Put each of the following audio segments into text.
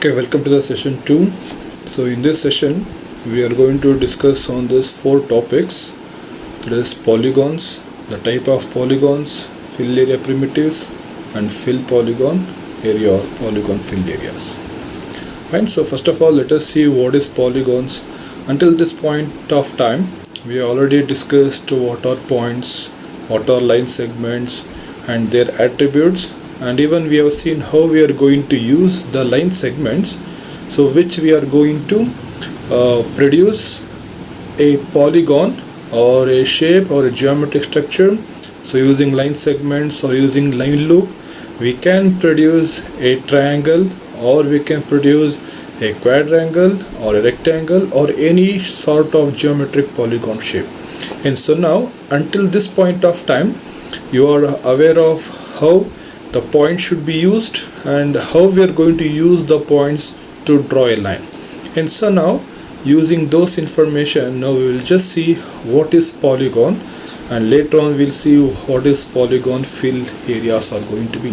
Okay, welcome to the session 2. So in this session we are going to discuss on this 4 topics, that is polygons, the type of polygons, fill area primitives and fill polygon area or polygon fill areas. Fine, so first of all let us see what is polygons. Until this point of time we already discussed what are points, what are line segments and their attributes, and even we have seen how we are going to use the line segments, so which we are going to produce a polygon or a shape or a geometric structure. So using line segments or using line loop we can produce a triangle, or we can produce a quadrangle or a rectangle or any sort of geometric polygon shape. And so now until this point of time you are aware of how the point should be used and how we are going to use the points to draw a line. And so now using those information, now we will just see what is polygon, and later on we'll see what is polygon fill areas are going to be.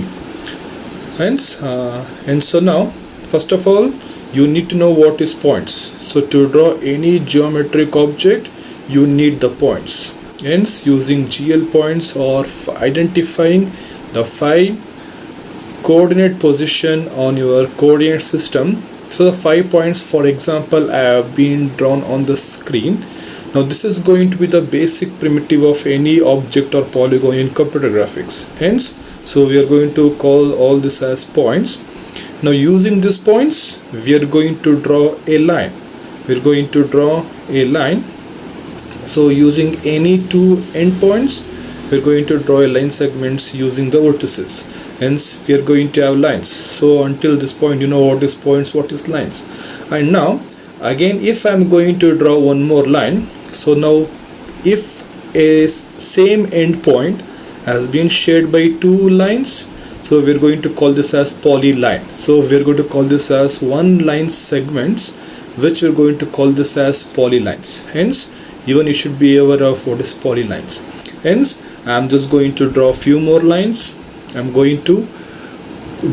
And so now first of all you need to know what is points. So to draw any geometric object you need the points. Hence using GL points or identifying the 5 coordinate position on your coordinate system. So the 5 points, for example, have been drawn on the screen. Now this is going to be the basic primitive of any object or polygon in computer graphics. Hence, so we are going to call all this as points. Now using these points we are going to draw a line. We are going to draw a line. So using any 2 endpoints we are going to draw a line segments using the vertices. Hence we are going to have lines. So until this point you know what is points, what is lines. And now again if I am going to draw one more line, so now if a same endpoint has been shared by 2 lines, so we are going to call this as polyline. So we are going to call this as one line segments, which we are going to call this as polylines. Hence even you should be aware of what is polylines. Hence I am just going to draw a few more lines. I am going to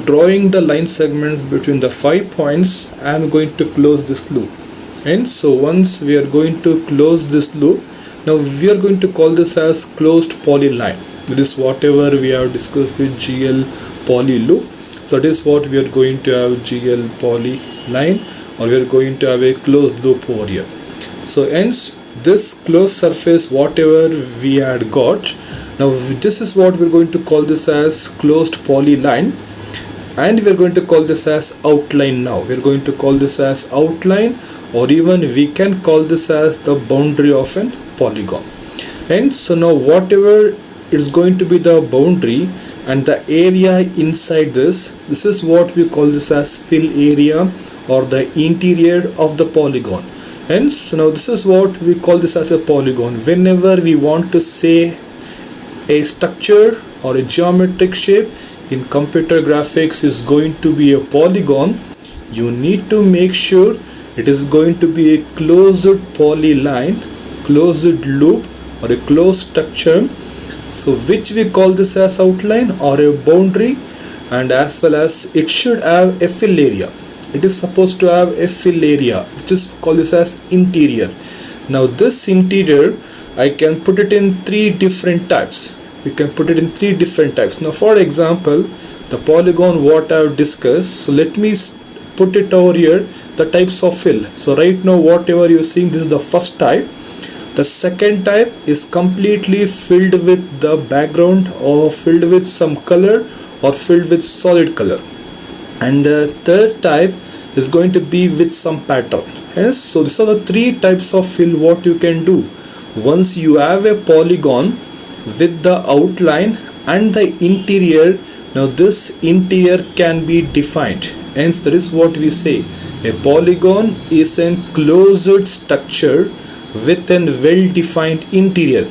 drawing the line segments between the 5 points. I am going to close this loop. And so once we are going to close this loop, now we are going to call this as closed polyline. That is whatever we have discussed with GL poly loop. So that is what we are going to have, GL polyline, or we are going to have a closed loop over here. So hence this closed surface whatever we had got, now this is what we are going to call this as closed polyline, and we are going to call this as outline. Now we are going to call this as outline, or even we can call this as the boundary of an polygon. And so now whatever is going to be the boundary and the area inside this is what we call this as fill area or the interior of the polygon. And so now this is what we call this as a polygon. Whenever we want to say a structure or a geometric shape in computer graphics is going to be a polygon, you need to make sure it is going to be a closed polyline, closed loop or a closed structure, so which we call this as outline or a boundary, and as well as it should have a fill area. It is supposed to have a fill area which is called this as interior. Now this interior I can put it in 3 different types. We can put it in 3 different types. Now for example the polygon what I have discussed, so let me put it over here, the types of fill. So right now whatever you are seeing, this is the first type. The second type is completely filled with the background or filled with some color or filled with solid color. And the third type is going to be with some pattern. Yes, so these are the 3 types of fill what you can do. Once you have a polygon with the outline and the interior, now this interior can be defined. Hence that is what we say, a polygon is a closed structure with a well defined interior.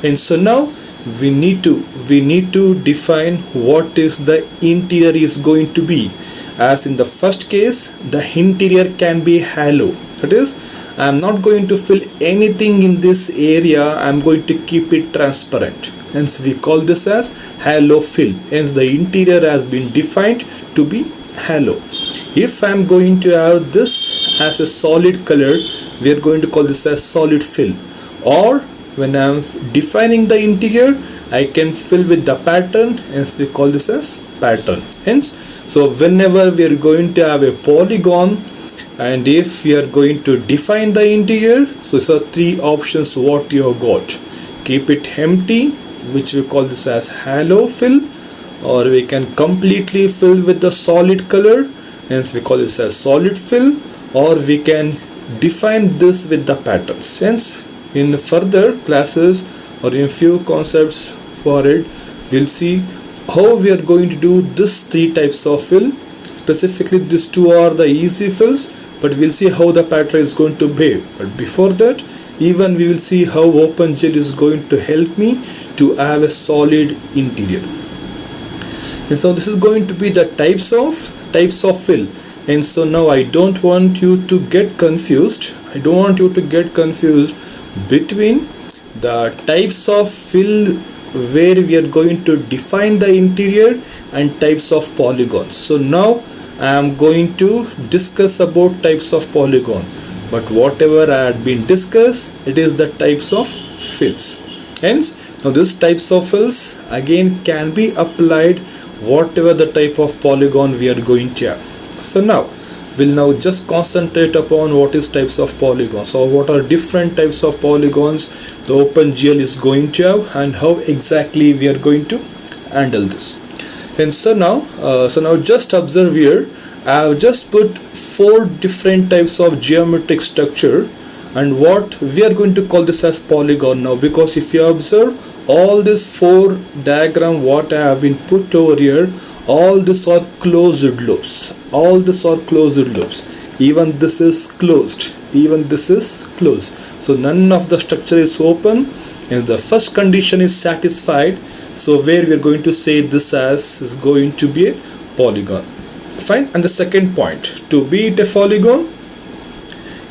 And so now we need to define what is the interior is going to be. As in the first case, the interior can be hollow. That is, I am not going to fill anything in this area, I am going to keep it transparent. Hence we call this as hollow fill. Hence the interior has been defined to be hollow. If I'm going to have this as a solid color, we are going to call this as solid fill. Or when I'm defining the interior, I can fill with the pattern, hence we call this as pattern. Hence, so whenever we are going to have a polygon, and if we are going to define the interior, so these are three options what you have got. Keep it empty, which we call this as halo fill, or we can completely fill with the solid color, hence we call this as solid fill, or we can define this with the patterns. Hence in further classes or in few concepts for it, we'll see how we are going to do this three types of fill. Specifically these two are the easy fills, but we'll see how the pattern is going to behave. But before that, even we will see how OpenGL is going to help me to have a solid interior. And so this is going to be the types of fill. And so now I don't want you to get confused. Between the types of fill where we are going to define the interior and types of polygons. So now I am going to discuss about types of polygon, but whatever I had been discussed, it is the types of fills. Hence now these types of fills again can be applied whatever the type of polygon we are going to have. So now we'll just concentrate upon what is types of polygons, or what are different types of polygons the OpenGL is going to have, and how exactly we are going to handle this. And so now just observe here, I have just put 4 different types of geometric structure, and what we are going to call this as polygon now, because if you observe all these 4 diagram what I have been put over here, all these are closed loops. Even this is closed. So none of the structure is open, and the first condition is satisfied. So where we are going to say this as is going to be a polygon. Fine. And the second point, to be it a polygon,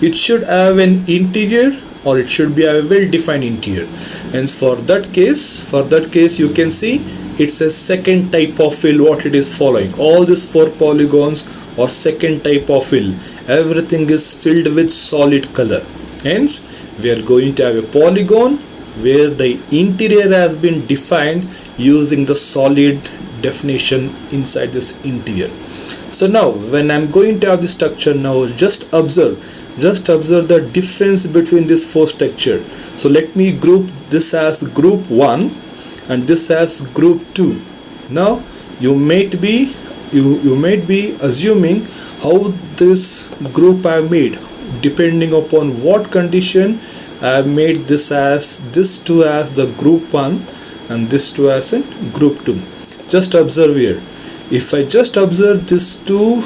it should have an interior, or it should be a well-defined interior. And for that case you can see it's a second type of fill what it is following. All these 4 polygons are second type of fill. Everything is filled with solid color. Hence we are going to have a polygon where the interior has been defined using the solid definition inside this interior. So now when I'm going to have the structure, now just observe the difference between this 4 structure. So let me group this as group 1 and this as group 2. Now you might be assuming how this group I made, depending upon what condition I have made this 2 as the group 1 and this 2 as in group 2. Just observe here, if I just observe these 2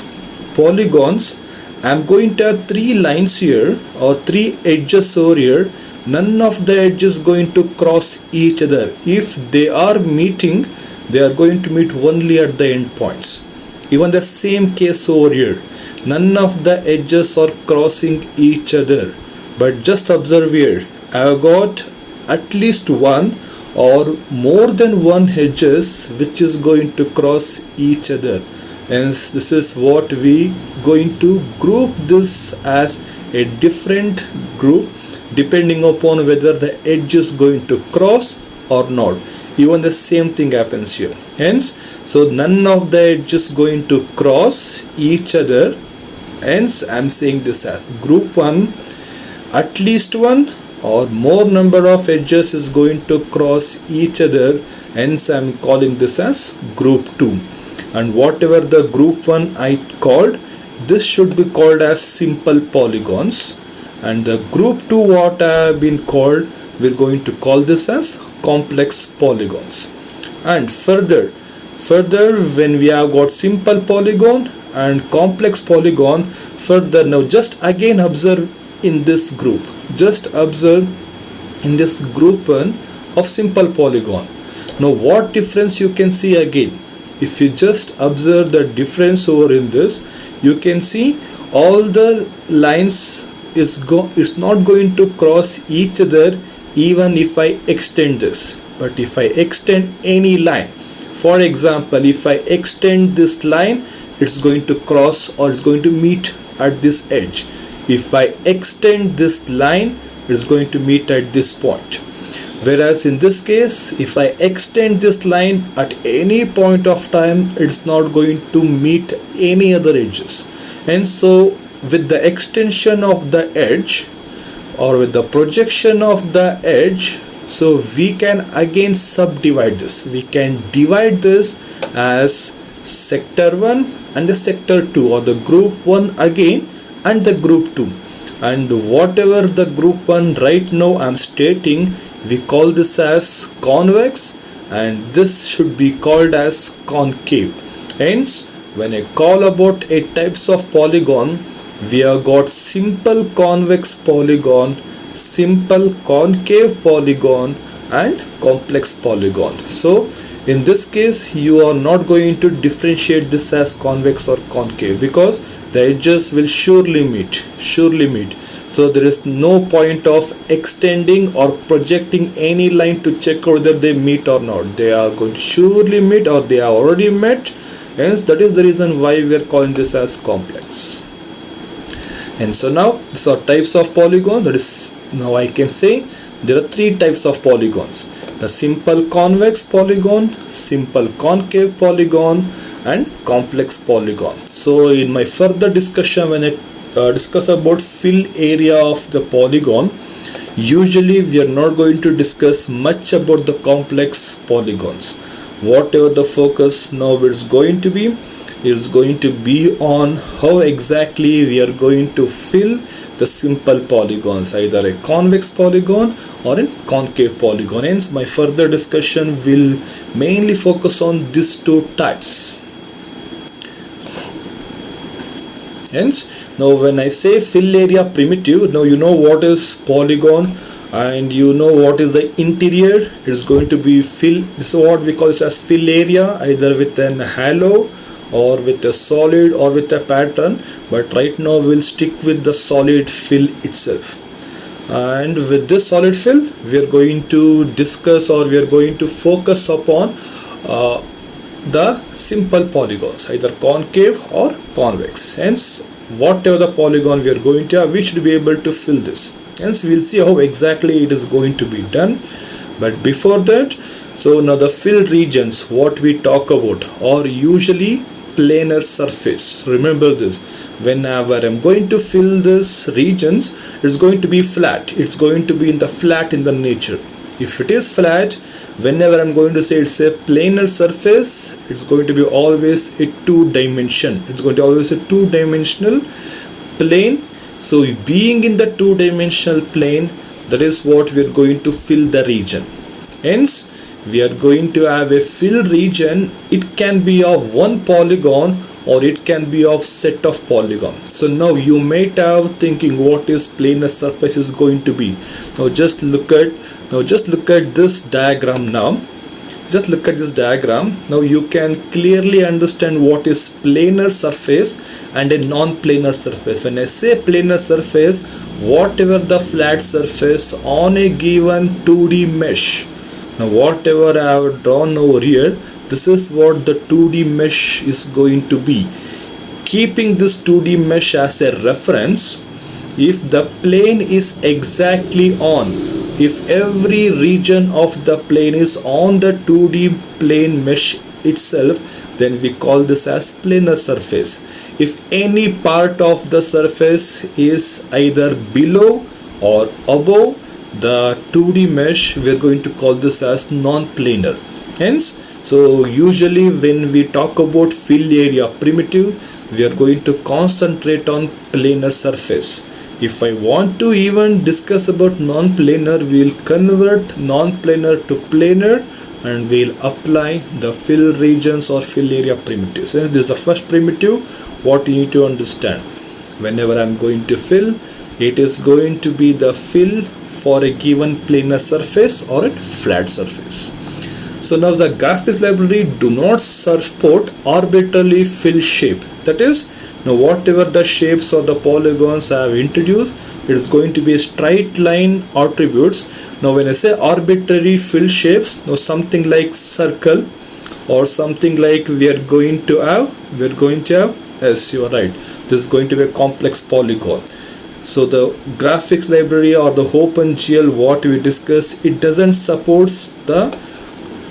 polygons, I am going to have 3 lines here, or 3 edges over here. None of the edges going to cross each other. If they are meeting, they are going to meet only at the end points. Even the same case over here, none of the edges are crossing each other. But just observe here, I have got at least 1 or more than 1 edges which is going to cross each other. Hence this is what we going to group this as a different group depending upon whether the edge is going to cross or not. Even the same thing happens here. Hence, so none of the edges going to cross each other. Hence I am saying this as group 1, at least 1 or more number of edges is going to cross each other. Hence I am calling this as group 2. And whatever the group 1 I called, this should be called as simple polygons, and the group 2 what I have been called, we're going to call this as complex polygons. And further when we have got simple polygon and complex polygon, further now just again observe in this group, in this group 1 of simple polygon. Now what difference you can see again? If you just observe the difference over in this, you can see all the lines is not going to cross each other even if I extend this. But if I extend any line, for example, if I extend this line, it's going to cross or it's going to meet at this edge. If I extend this line, it's going to meet at this point. Whereas in this case, if I extend this line at any point of time, it's not going to meet any other edges. And so with the extension of the edge or with the projection of the edge, so we can again subdivide this. We can divide this as sector 1 and the sector 2, or the group 1 again and the group 2. And whatever the group 1 right now I'm stating, we call this as convex, and this should be called as concave. Hence, when I call about 8 types of polygon, we have got simple convex polygon, simple concave polygon, and complex polygon. So in this case, you are not going to differentiate this as convex or concave, because the edges will surely meet. So there is no point of extending or projecting any line to check whether they meet or not. They are going to surely meet, or they are already met. Hence, that is the reason why we are calling this as complex. And so now these are types of polygons. That is, now I can say there are 3 types of polygons: the simple convex polygon, simple concave polygon, and complex polygon. So in my further discussion, when I discuss about fill area of the polygon, usually we are not going to discuss much about the complex polygons. Whatever the focus now is going to be on how exactly we are going to fill the simple polygons, either a convex polygon or a concave polygon. Hence, my further discussion will mainly focus on these 2 types. Hence, now when I say fill area primitive, now you know what is polygon and you know what is the interior. It is going to be fill. This is what we call this as fill area, either with an halo or with a solid or with a pattern, but right now we'll stick with the solid fill itself. And with this solid fill, we are going to discuss, or we are going to focus upon the simple polygons, either concave or convex. Hence, whatever the polygon we are going to have, we should be able to fill this. Hence, we'll see how exactly it is going to be done. But before that, so now the fill regions, what we talk about, are usually planar surface. Remember this, whenever I'm going to fill this regions, it's going to be flat. It's going to be in the flat in the nature. If it is flat, whenever I'm going to say it's a planar surface, it's going to be always a 2-dimension. It's going to always a 2-dimensional plane. So being in the 2-dimensional plane, that is what we are going to fill the region. Hence, we are going to have a fill region. It can be of one polygon or it can be of set of polygon. So now you might have thinking, what is planar surface is going to be. Now just look at this diagram now. Just look at this diagram. Now you can clearly understand what is planar surface and a non-planar surface. When I say planar surface, whatever the flat surface on a given 2D mesh. Now whatever I have drawn over here, this is what the 2D mesh is going to be. Keeping this 2D mesh as a reference, if the plane is exactly on, if every region of the plane is on the 2D plane mesh itself, then we call this as planar surface. If any part of the surface is either below or above the 2D mesh, we are going to call this as non-planar. Hence, so usually when we talk about fill area primitive, we are going to concentrate on planar surface. If I want to even discuss about non-planar, we will convert non-planar to planar and we will apply the fill regions or fill area primitive. Since this is the first primitive, what you need to understand, whenever I am going to fill, it is going to be the fill for a given planar surface or a flat surface. So now the graphics library do not support arbitrarily fill shape. That is, now whatever the shapes or the polygons I have introduced, it is going to be a straight line attributes. Now when I say arbitrary fill shapes, now something like circle or something like we are going to have, yes, you are right, this is going to be a complex polygon. So the graphics library or the OpenGL what we discussed, it doesn't support the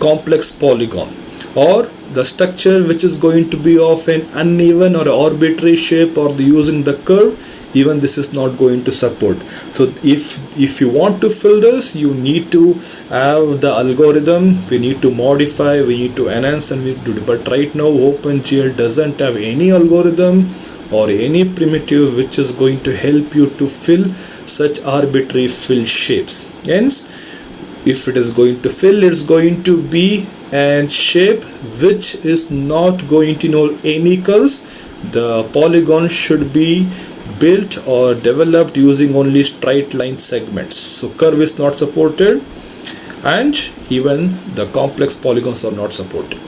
complex polygon, or the structure which is going to be of an uneven or arbitrary shape or using the curve, even this is not going to support. So if you want to fill this, you need to have the algorithm, we need to modify, we need to enhance, and we need to do it. But right now OpenGL doesn't have any algorithm or any primitive which is going to help you to fill such arbitrary fill shapes. Hence, if it is going to fill, it's going to be a shape which is not going to know any curves. The polygon should be built or developed using only straight line segments. So curve is not supported, and even the complex polygons are not supported.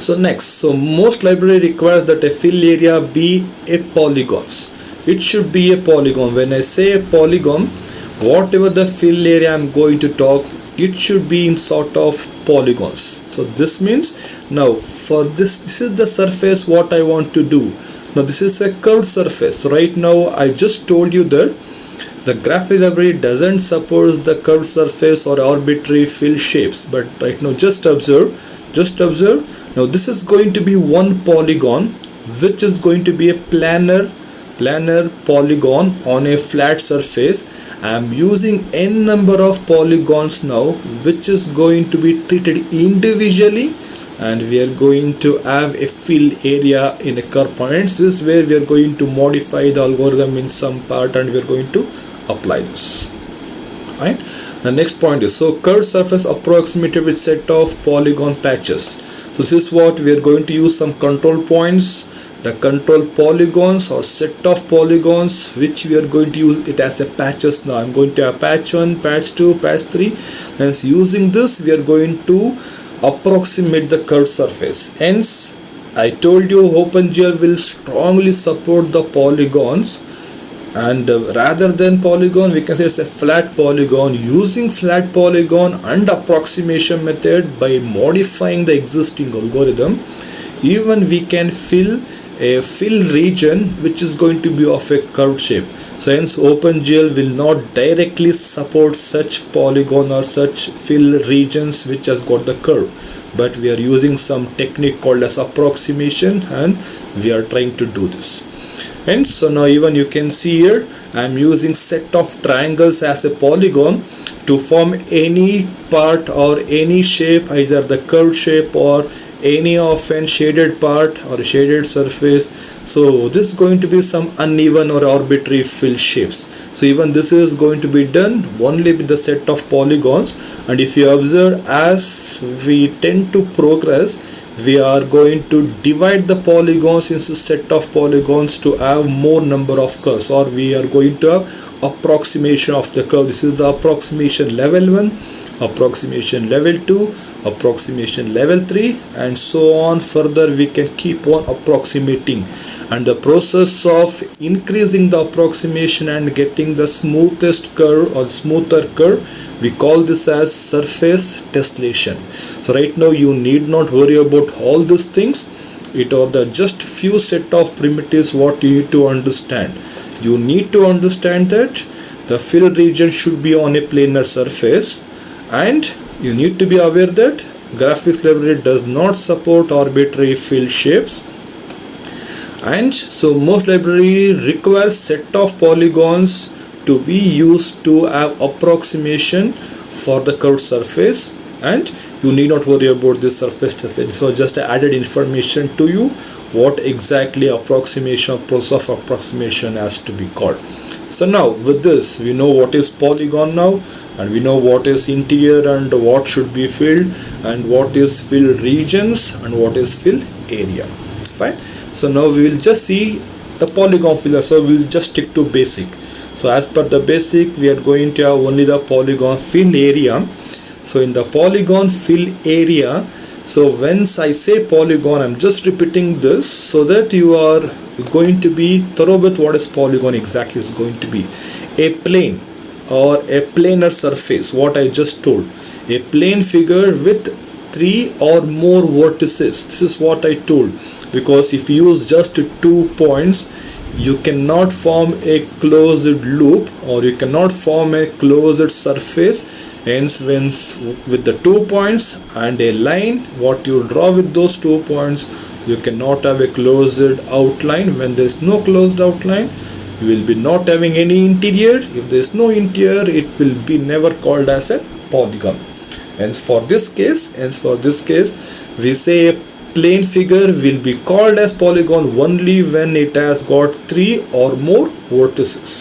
So next, so most library requires that a fill area be a polygons. It should be a polygon. When I say a polygon, whatever the fill area I'm going to talk, it should be in sort of polygons. So this means, now for this is the surface what I want to do. Now this is a curved surface. So right now I just told you that the graphic library doesn't support the curved surface or arbitrary fill shapes. But right now just observe. Now this is going to be one polygon which is going to be a planar polygon on a flat surface. I am using n number of polygons now, which is going to be treated individually, and we are going to have a fill area in a curve points. This is where we are going to modify the algorithm in some part, and we are going to apply this. Fine. The next point is, so curved surface approximated with set of polygon patches. So this is what we are going to use some control points, the control polygons or set of polygons, which we are going to use it as a patches. Now I'm going to have patch 1, patch 2, patch 3, and using this we are going to approximate the curved surface. Hence I told you OpenGL will strongly support the polygons, and rather than polygon we can say it's a flat polygon. Using flat polygon and approximation method, by modifying the existing algorithm, even we can fill a fill region which is going to be of a curved shape. So hence OpenGL will not directly support such polygon or such fill regions which has got the curve, but we are using some technique called as approximation, and we are trying to do this. And so now even you can see here I am using set of triangles as a polygon to form any part or any shape, either the curved shape or any of an shaded part or shaded surface. So this is going to be some uneven or arbitrary fill shapes. So even this is going to be done only with the set of polygons, and if you observe, as we tend to progress, we are going to divide the polygons into set of polygons to have more number of curves, or we are going to have approximation of the curve. This is the approximation level 1, approximation level 2, approximation level 3, and so on. Further we can keep on approximating, and the process of increasing the approximation and getting the smoothest curve or smoother curve, we call this as surface tessellation. So right now you need not worry about all these things. It are the just few set of primitives what you need to understand. You need to understand that the fill region should be on a planar surface, and you need to be aware that graphics library does not support arbitrary fill shapes, and so most library requires set of polygons to be used to have approximation for the curved surface, and you need not worry about this surface tessellation. So just added information to you what exactly approximation, process of approximation has to be called. So now with this we know what is polygon now, and we know what is interior and what should be filled, and what is fill regions and what is fill area. Fine. So now we will just see the polygon filler. So we will just stick to basic. So as per the basic, we are going to have only the polygon fill area. So in the polygon fill area, so once I say polygon, I'm just repeating this so that you are going to be thorough with what is polygon exactly is going to be. A plane or a planar surface, what I just told, a plane figure with 3 or more vertices. This is what I told, because if you use just 2 points, you cannot form a closed loop, or you cannot form a closed surface. Hence, when with the 2 points and a line, what you draw with those 2 points, you cannot have a closed outline. When there is no closed outline, you will be not having any interior. If there is no interior, it will be never called as a polygon. Hence, for this case, we say a plane figure will be called as polygon only when it has got 3 or more vertices.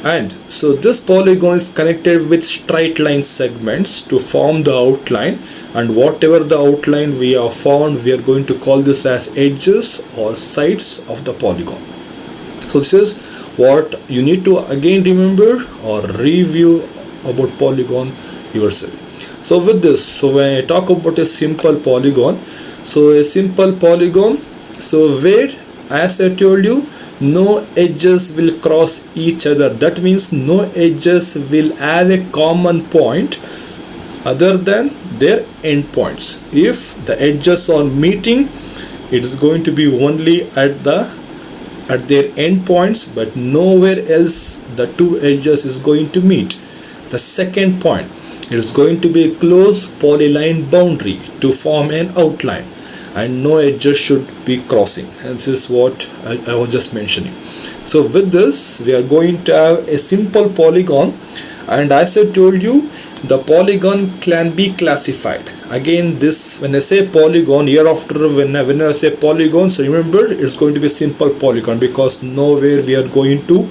And so this polygon is connected with straight line segments to form the outline, and whatever the outline we have found, we are going to call this as edges or sides of the polygon. So this is what you need to again remember or review about polygon yourself. So with this, so when I talk about a simple polygon, so a simple polygon, so where, as I told you, no edges will cross each other. That means no edges will have a common point other than their endpoints. If the edges are meeting, it is going to be only at their endpoints, but nowhere else the two edges is going to meet. The second point, it is going to be a closed polyline boundary to form an outline, and no edges should be crossing. And this is what I was just mentioning. So with this, we are going to have a simple polygon, and as I told you, the polygon can be classified. Again, this, when I say polygon, hereafter when I say polygon, so remember it's going to be a simple polygon, because nowhere we are going to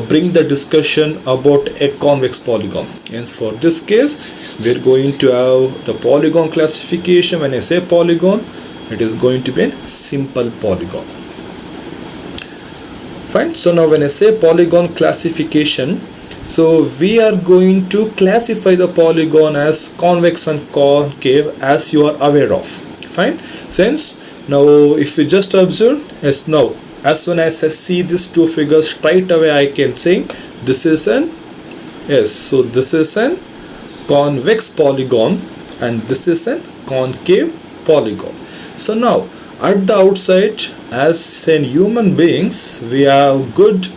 bring the discussion about a convex polygon. Hence, for this case, we are going to have the polygon classification. When I say polygon, it is going to be a simple polygon. Fine. So now when I say polygon classification, so we are going to classify the polygon as convex and concave, as you are aware of. Fine. Since now if you just observe, yes, now as soon as I see these two figures, straight away I can say this is an, yes, so this is an convex polygon and this is an concave polygon. So now at the outside, as in human beings, we have good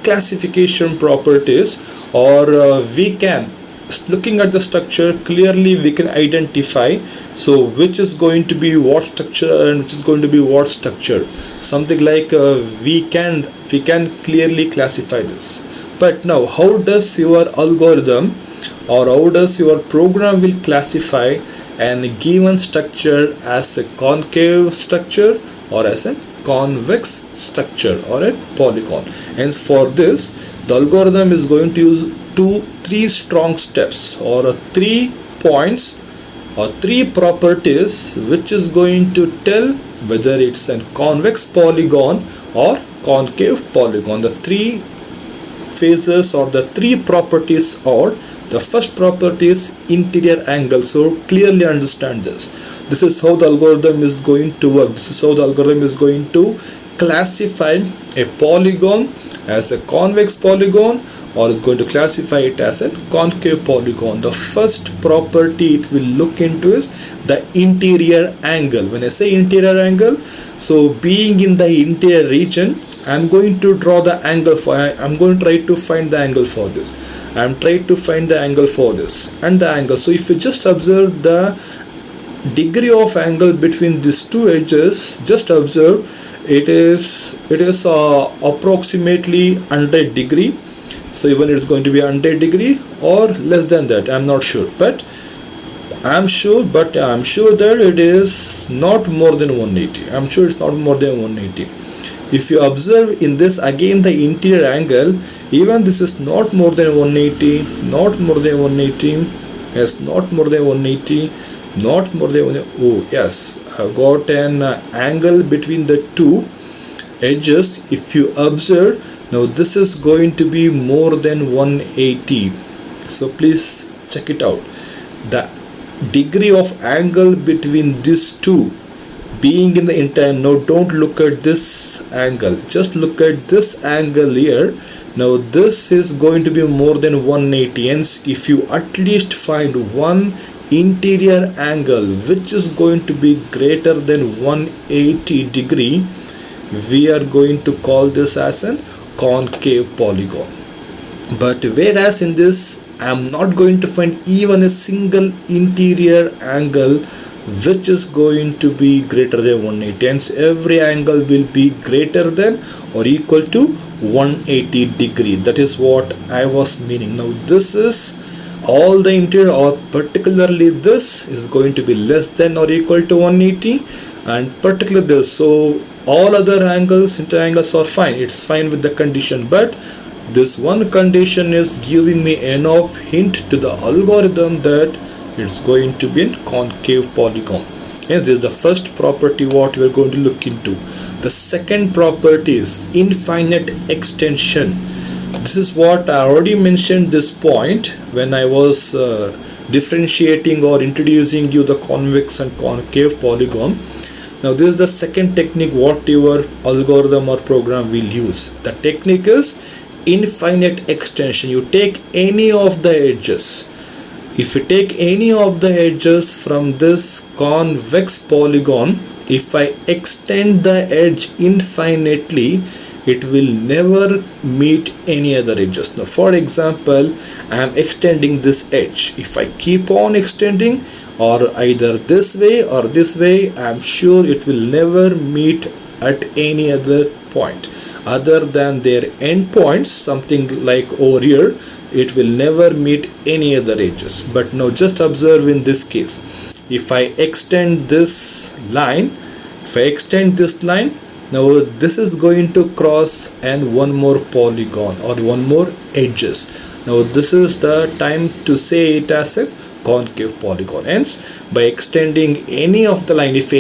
classification properties, or we can, looking at the structure, clearly we can identify so which is going to be what structure and which is going to be what structure. Something like we can clearly classify this. But now, how does your algorithm or how does your program will classify a given structure as a concave structure or as a convex structure or a polygon? Hence, for this, the algorithm is going to use three strong steps, or 3 points or 3 properties, which is going to tell whether it's a convex polygon or concave polygon. The 3 phases or the 3 properties are: the first property is interior angle. So clearly understand this. This is how the algorithm is going to work. This is how the algorithm is going to classify a polygon as a convex polygon, or is going to classify it as a concave polygon. The first property it will look into is the interior angle. When I say interior angle, so being in the interior region, I'm going to draw the angle for, I'm going to try to find the angle for this. I'm trying to find the angle for this and the angle. So if you just observe the degree of angle between these two edges, just observe it is approximately 100 degree. So even it's going to be 100 degree or less than that, I'm not sure, but I'm sure that it is not more than 180. I'm sure it's not more than 180. If you observe in this again the interior angle, even this is not more than 180, not more than 180, yes, not more than 180, not more than 180. Oh yes, I've got an angle between the two edges. If you observe, now this is going to be more than 180. So please check it out. The degree of angle between these two being in the entire, now don't look at this angle, just look at this angle here. Now this is going to be more than 180. Hence, if you at least find one interior angle which is going to be greater than 180 degree, we are going to call this as an concave polygon. But whereas in this I am not going to find even a single interior angle which is going to be greater than 180, hence every angle will be greater than or equal to 180 degree. That is what I was meaning. Now this is all the interior, or particularly this is going to be less than or equal to 180, and particularly this. So all other angles, interior angles are fine, it's fine with the condition, but this one condition is giving me enough hint to the algorithm that it's going to be a concave polygon. Yes, this is the first property what we are going to look into. The second property is infinite extension. This is what I already mentioned this point when I was differentiating or introducing you the convex and concave polygon. Now this is the second technique what your algorithm or program will use. The technique is infinite extension. You take any of the edges. If you take any of the edges from this convex polygon, if I extend the edge infinitely, it will never meet any other edges. Now for example, I am extending this edge. If I keep on extending, or either this way or this way, I am sure it will never meet at any other point other than their endpoints, something like over here. It will never meet any other edges. But now just observe in this case, if I extend this line, now this is going to cross and one more polygon or one more edges. Now this is the time to say it as a concave polygon. Hence, by extending any of the line, if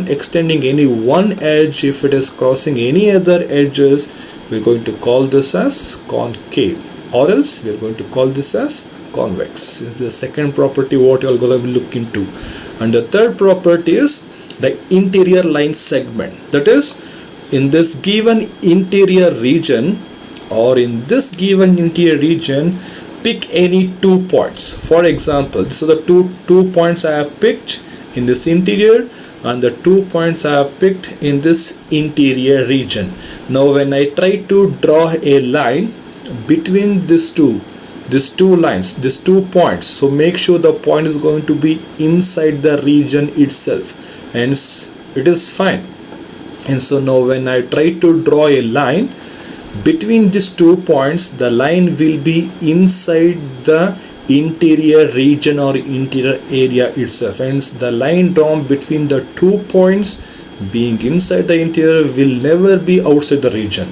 extending any one edge, if it is crossing any other edges, we are going to call this as concave, or else we are going to call this as convex. This is the second property what you are going to look into. And the third property is the interior line segment. That is, in this given interior region, or in this given interior region, pick any 2 points. For example, so the two points I have picked in this interior, and the 2 points I have picked in this interior region. Now when I try to draw a line between these two lines, these 2 points, so make sure the point is going to be inside the region itself, hence it is fine. And so now when I try to draw a line between these 2 points, the line will be inside the interior region or interior area itself. Hence the line drawn between the 2 points being inside the interior will never be outside the region.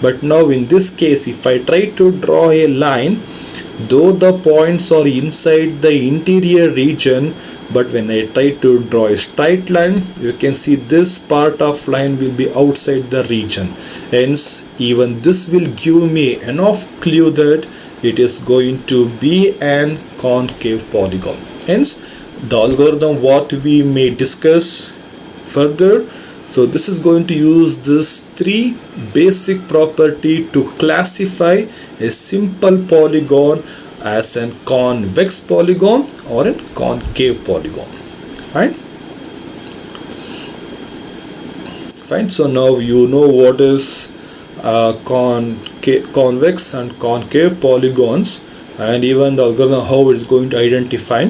But now in this case, if I try to draw a line, though the points are inside the interior region, but when I try to draw a straight line, you can see this part of line will be outside the region. Hence even this will give me enough clue that it is going to be an concave polygon. Hence the algorithm what we may discuss further. So this is going to use this 3 basic property to classify a simple polygon as a convex polygon or a concave polygon. Fine. So now you know what is convex and concave polygons, and even the algorithm how it's going to identify.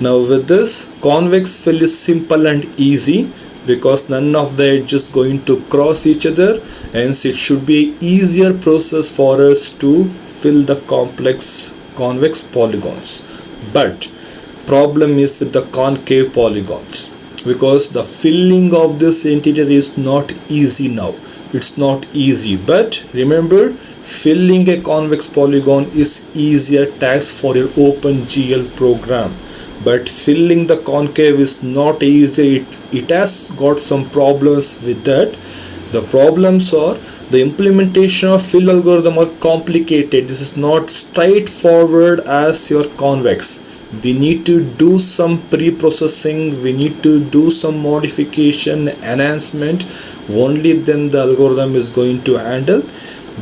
Now with this, convex fill is simple and easy because none of the edges going to cross each other, hence it should be easier process for us to fill the complex convex polygons. But problem is with the concave polygons, because the filling of this interior is not easy now. It's not easy, but remember, filling a convex polygon is easier task for your OpenGL program, but filling the concave is not easy. It has got some problems with that. The problems are the implementation of fill algorithm are complicated. This is not straightforward as your convex. We need to do some pre-processing, we need to do some modification, enhancement, only then the algorithm is going to handle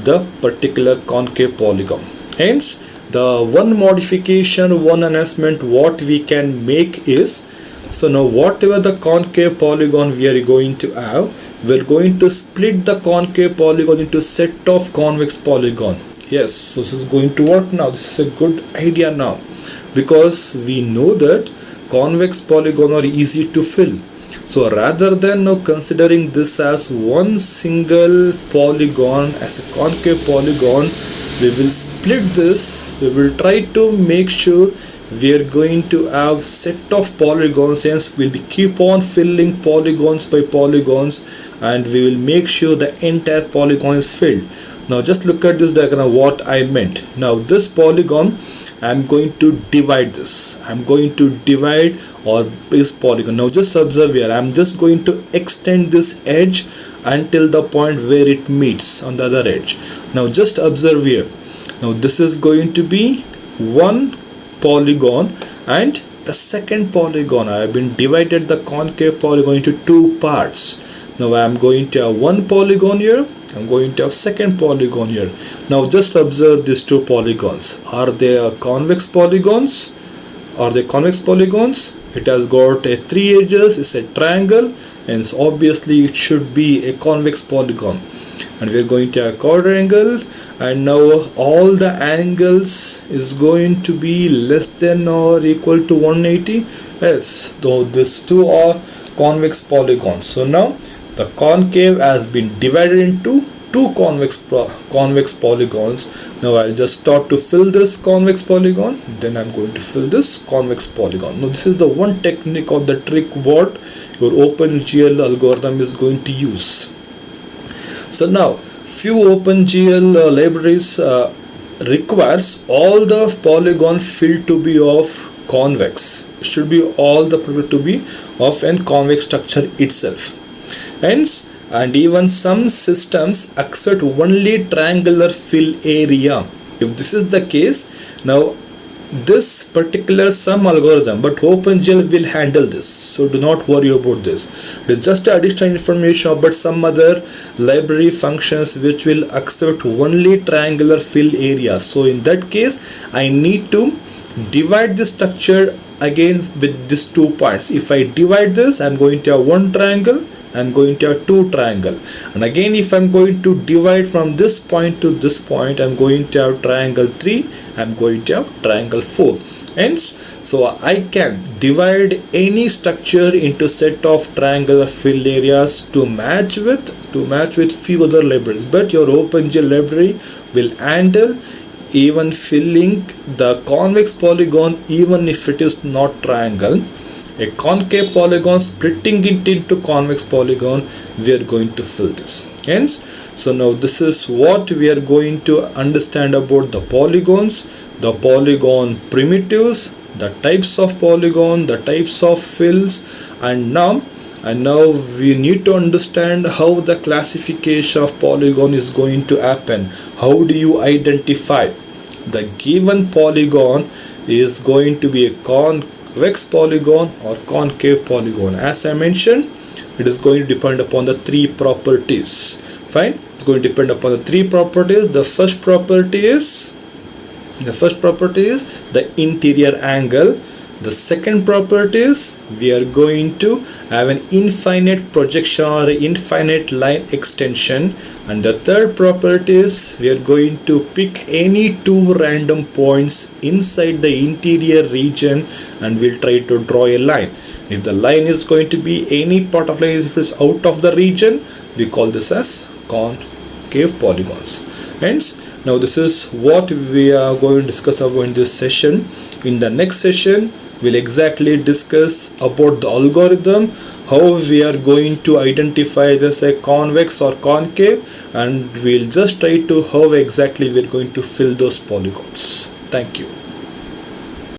the particular concave polygon. Hence The one modification, one enhancement what we can make is, so now whatever the concave polygon we are going to have, we're going to split the concave polygon into set of convex polygon. Yes, so this is going to work now. This is a good idea now, because we know that convex polygon are easy to fill. So rather than now considering this as one single polygon as a concave polygon, we will split this. We will try to make sure we are going to have set of polygons, hence we'll be keep on filling polygons by polygons, and we will make sure the entire polygon is filled. Now just look at this diagram, what I meant. Now this polygon, I'm going to divide this. I'm going to divide or this polygon. Now just observe here, I'm just going to extend this edge until the point where it meets on the other edge. Now just observe here. Now this is going to be one polygon, and the second polygon, I have been divided the concave polygon into two parts. Now I am going to have one polygon here, I'm going to have second polygon here. Now just observe these two polygons. Are they convex polygons? Are they convex polygons? It has got a three edges, it's a triangle, and so obviously it should be a convex polygon. And we are going to have a quadrangle, and now all the angles is going to be less than or equal to 180. Yes, though these two are convex polygons. So now the concave has been divided into two convex polygons. Now I'll just start to fill this convex polygon, then I'm going to fill this convex polygon. Now this is the one technique or the trick what your OpenGL algorithm is going to use. So now few OpenGL libraries requires all the polygon filled to be of convex. It should be all the polygon to be of a convex structure itself. Hence, and even some systems accept only triangular fill area. If this is the case, now this particular sum algorithm, but OpenGL will handle this, so do not worry about this. It is just additional information about some other library functions which will accept only triangular fill area. So in that case, I need to divide the structure again with these 2 points. If I divide this, I'm going to have one triangle, I'm going to have two triangle, and again if I'm going to divide from this point to this point, I'm going to have triangle 3, I'm going to have triangle 4. Hence, so I can divide any structure into set of triangular fill areas to match with few other libraries, but your OpenGL library will handle even filling the convex polygon even if it is not triangle. A concave polygon, splitting it into convex polygon, we are going to fill this. Hence, so now this is what we are going to understand about the polygons, the polygon primitives, the types of polygon, the types of fills, and now we need to understand how the classification of polygon is going to happen. How do you identify the given polygon is going to be a convex polygon or concave polygon? As I mentioned, it is going to depend upon the 3 properties. Fine, it's going to depend upon the 3 properties. The first property is the interior angle. The second property is we are going to have an infinite projection or infinite line extension, and the third property is we are going to pick any 2 random points inside the interior region and we'll try to draw a line. If the line is going to be any part of line, if it's out of the region, we call this as concave polygons. Hence, now this is what we are going to discuss about in this session. In the next session, we'll exactly discuss about the algorithm, how we are going to identify this a convex or concave, and we'll just try to how exactly we're going to fill those polygons. Thank you.